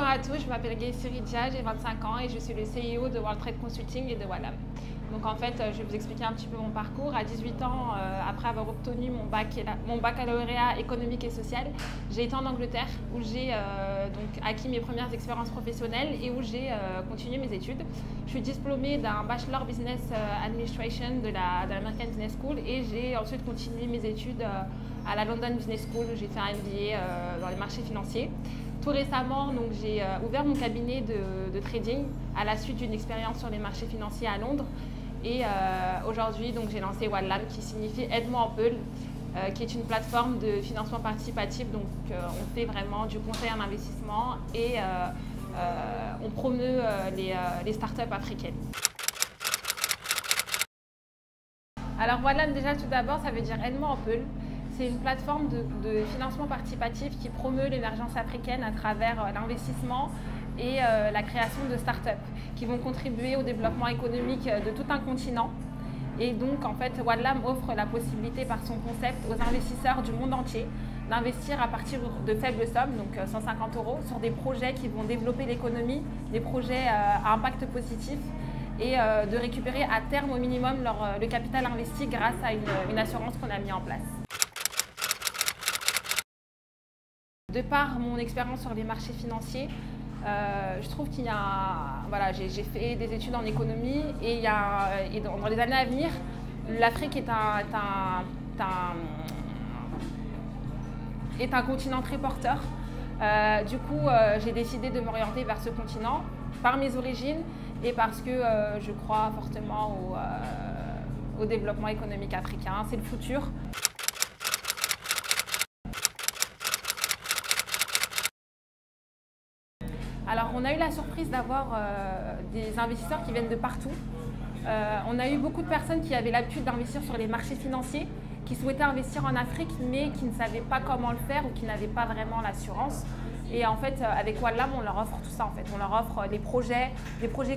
à tous, je m'appelle Gaïsy Ridja, j'ai 25 ans et je suis le CEO de World Trade Consulting et de Wallam. Donc en fait, je vais vous expliquer un petit peu mon parcours. À 18 ans, après avoir obtenu mon baccalauréat économique et social, j'ai été en Angleterre où j'ai donc acquis mes premières expériences professionnelles et où j'ai continué mes études. Je suis diplômée d'un Bachelor Business Administration de l'American Business School et j'ai ensuite continué mes études à la London Business School où j'ai fait un MBA dans les marchés financiers. Tout récemment, j'ai ouvert mon cabinet de trading à la suite d'une expérience sur les marchés financiers à Londres. Et aujourd'hui, j'ai lancé Wallam, qui signifie Aide-moi en Peul, qui est une plateforme de financement participatif. Donc, on fait vraiment du conseil en investissement et on promeut les startups africaines. Alors Wallam, déjà tout d'abord, ça veut dire Aide-moi en Peul. C'est une plateforme de financement participatif qui promeut l'émergence africaine à travers l'investissement et la création de start-up qui vont contribuer au développement économique de tout un continent. Et donc, en fait, Wallam offre la possibilité par son concept aux investisseurs du monde entier d'investir à partir de faibles sommes, donc 150 €, sur des projets qui vont développer l'économie, des projets à impact positif et de récupérer à terme au minimum le capital investi grâce à une assurance qu'on a mis en place. De par mon expérience sur les marchés financiers, je trouve qu'il y a, j'ai fait des études en économie et dans les années à venir, l'Afrique est un continent très porteur. Du coup, j'ai décidé de m'orienter vers ce continent par mes origines et parce que je crois fortement au développement économique africain. C'est le futur. Alors, on a eu la surprise d'avoir des investisseurs qui viennent de partout. On a eu beaucoup de personnes qui avaient l'habitude d'investir sur les marchés financiers, qui souhaitaient investir en Afrique, mais qui ne savaient pas comment le faire ou qui n'avaient pas vraiment l'assurance. Et en fait, avec Wallam, on leur offre tout ça. En fait. On leur offre des projets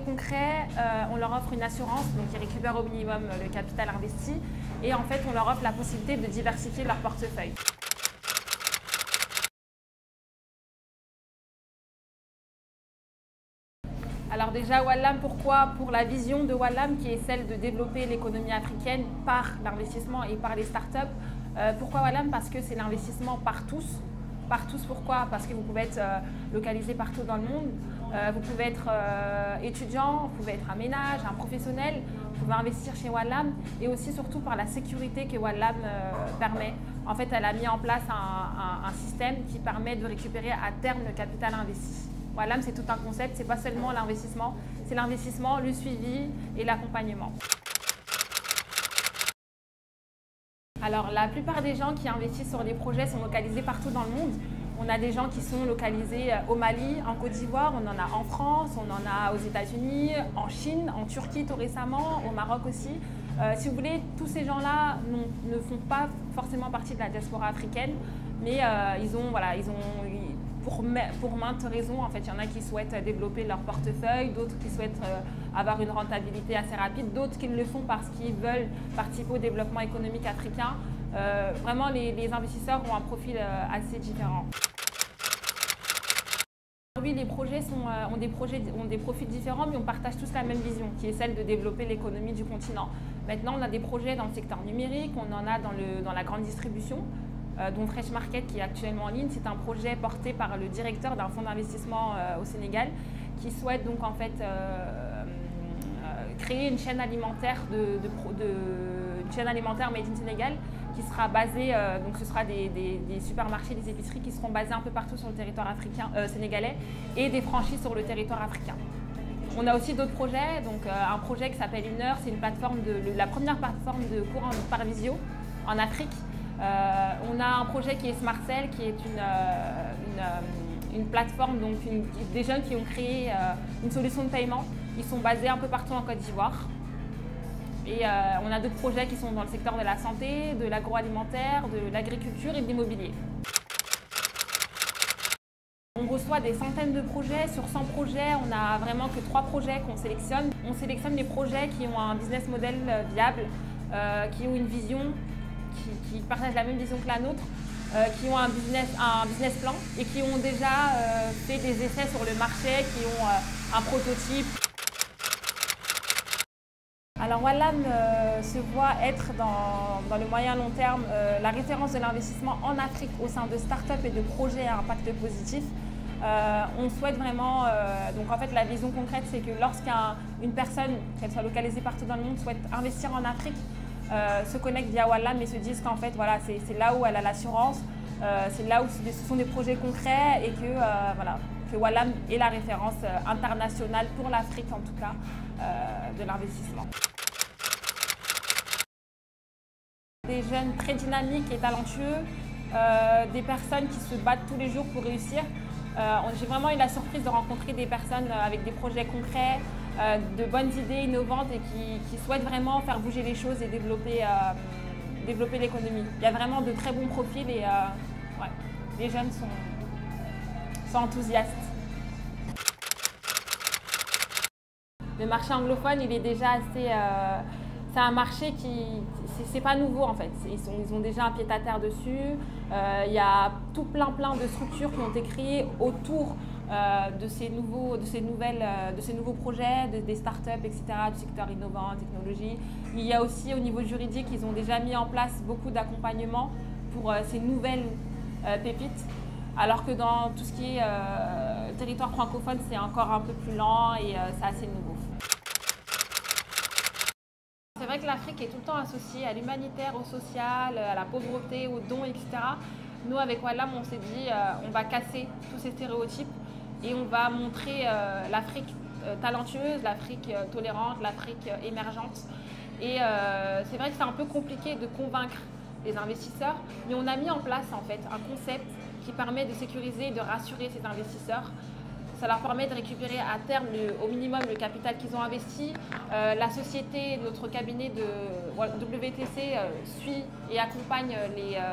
concrets, on leur offre une assurance, donc ils récupèrent au minimum le capital investi. Et en fait, on leur offre la possibilité de diversifier leur portefeuille. Alors déjà, Wallam, pourquoi? Pour la vision de Wallam qui est celle de développer l'économie africaine par l'investissement et par les startups. Pourquoi Wallam? Parce que c'est l'investissement par tous. Par tous, pourquoi? Parce que vous pouvez être localisé partout dans le monde. Vous pouvez être étudiant, vous pouvez être un ménage, un professionnel. Vous pouvez investir chez Wallam et aussi surtout par la sécurité que Wallam permet. En fait, elle a mis en place un système qui permet de récupérer à terme le capital investi. Wallam, c'est tout un concept, c'est pas seulement l'investissement, c'est l'investissement, le suivi et l'accompagnement. Alors, la plupart des gens qui investissent sur des projets sont localisés partout dans le monde. On a des gens qui sont localisés au Mali, en Côte d'Ivoire, on en a en France, on en a aux États-Unis, en Chine, en Turquie tout récemment, au Maroc aussi. Si vous voulez, tous ces gens-là ne font pas forcément partie de la diaspora africaine, mais pour maintes raisons, en fait, il y en a qui souhaitent développer leur portefeuille, d'autres qui souhaitent avoir une rentabilité assez rapide, d'autres qui le font parce qu'ils veulent participer au développement économique africain. Vraiment, les investisseurs ont un profil assez différent. Oui, les projets ont des profils différents, mais on partage tous la même vision, qui est celle de développer l'économie du continent. Maintenant, on a des projets dans le secteur numérique, on en a dans la grande distribution, dont Fresh Market qui est actuellement en ligne. C'est un projet porté par le directeur d'un fonds d'investissement au Sénégal qui souhaite donc en fait créer une chaîne alimentaire made in Sénégal qui sera basée, donc ce sera des supermarchés, des épiceries qui seront basés un peu partout sur le territoire sénégalais et des franchises sur le territoire africain. On a aussi d'autres projets, donc un projet qui s'appelle Inner, c'est une plateforme la première plateforme de cours par visio en Afrique. On a un projet qui est SmartCell, qui est une plateforme, donc des jeunes qui ont créé une solution de paiement. Ils sont basés un peu partout en Côte d'Ivoire. Et on a d'autres projets qui sont dans le secteur de la santé, de l'agroalimentaire, de l'agriculture et de l'immobilier. On reçoit des centaines de projets. Sur 100 projets, on n'a vraiment que 3 projets qu'on sélectionne. On sélectionne des projets qui ont un business model viable, qui ont une vision, qui partagent la même vision que la nôtre. qui ont un business plan et qui ont déjà fait des essais sur le marché, qui ont un prototype. Alors Wallam se voit être dans le moyen long terme la référence de l'investissement en Afrique au sein de start-up et de projets à impact positif. On souhaite vraiment, donc en fait la vision concrète c'est que lorsqu'une personne, qu'elle soit localisée partout dans le monde, souhaite investir en Afrique, se connecte via Wallam et se disent qu'en fait voilà, c'est là où elle a l'assurance, c'est là où ce sont des projets concrets et que, voilà, que Wallam est la référence internationale pour l'Afrique en tout cas de l'investissement. Des jeunes très dynamiques et talentueux, des personnes qui se battent tous les jours pour réussir. J'ai vraiment eu la surprise de rencontrer des personnes avec des projets concrets, de bonnes idées innovantes et qui souhaitent vraiment faire bouger les choses et développer l'économie. Il y a vraiment de très bons profils et ouais, les jeunes sont enthousiastes. Le marché anglophone, il est déjà assez... c'est un marché qui... c'est pas nouveau en fait. Ils ont déjà un pied-à-terre dessus. Il y a tout plein de structures qui ont été créées autour de ces nouveaux projets, des startups, etc., du secteur innovant, technologie. Il y a aussi au niveau juridique, ils ont déjà mis en place beaucoup d'accompagnement pour ces nouvelles pépites. Alors que dans tout ce qui est territoire francophone, c'est encore un peu plus lent et c'est assez nouveau. C'est vrai que l'Afrique est tout le temps associée à l'humanitaire, au social, à la pauvreté, aux dons, etc. Nous, avec Wallam, on s'est dit on va casser tous ces stéréotypes et on va montrer l'Afrique talentueuse, l'Afrique tolérante, l'Afrique émergente. Et c'est vrai que c'est un peu compliqué de convaincre les investisseurs, mais on a mis en place en fait un concept qui permet de sécuriser et de rassurer ces investisseurs. Ça leur permet de récupérer à terme au minimum le capital qu'ils ont investi. La société, notre cabinet de WTC suit et accompagne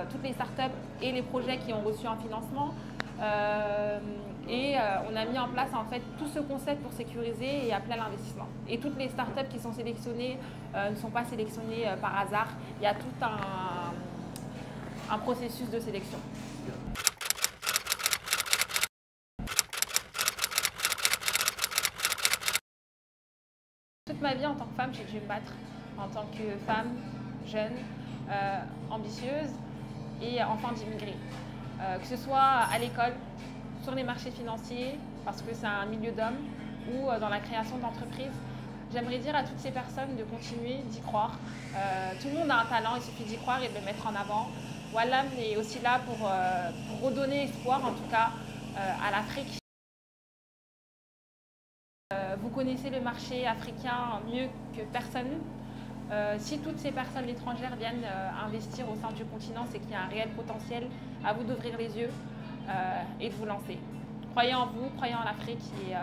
toutes les startups et les projets qui ont reçu un financement. On a mis en place en fait tout ce concept pour sécuriser et appeler à l'investissement. Et toutes les startups qui sont sélectionnées ne sont pas sélectionnées par hasard. Il y a tout un processus de sélection. Toute ma vie en tant que femme, j'ai dû me battre en tant que femme, jeune, ambitieuse et enfant d'immigrés. Que ce soit à l'école, sur les marchés financiers, parce que c'est un milieu d'hommes, ou dans la création d'entreprises. J'aimerais dire à toutes ces personnes de continuer, d'y croire. Tout le monde a un talent, il suffit d'y croire et de le mettre en avant. Wallam est aussi là pour redonner espoir, en tout cas, à l'Afrique. Vous connaissez le marché africain mieux que personne. Si toutes ces personnes étrangères viennent investir au sein du continent, c'est qu'il y a un réel potentiel. À vous d'ouvrir les yeux et de vous lancer. Croyez en vous, croyez en l'Afrique et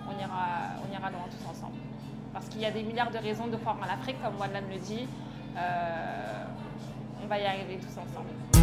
on ira loin tous ensemble. Parce qu'il y a des milliards de raisons de croire en l'Afrique, comme Wallam le dit. On va y arriver tous ensemble.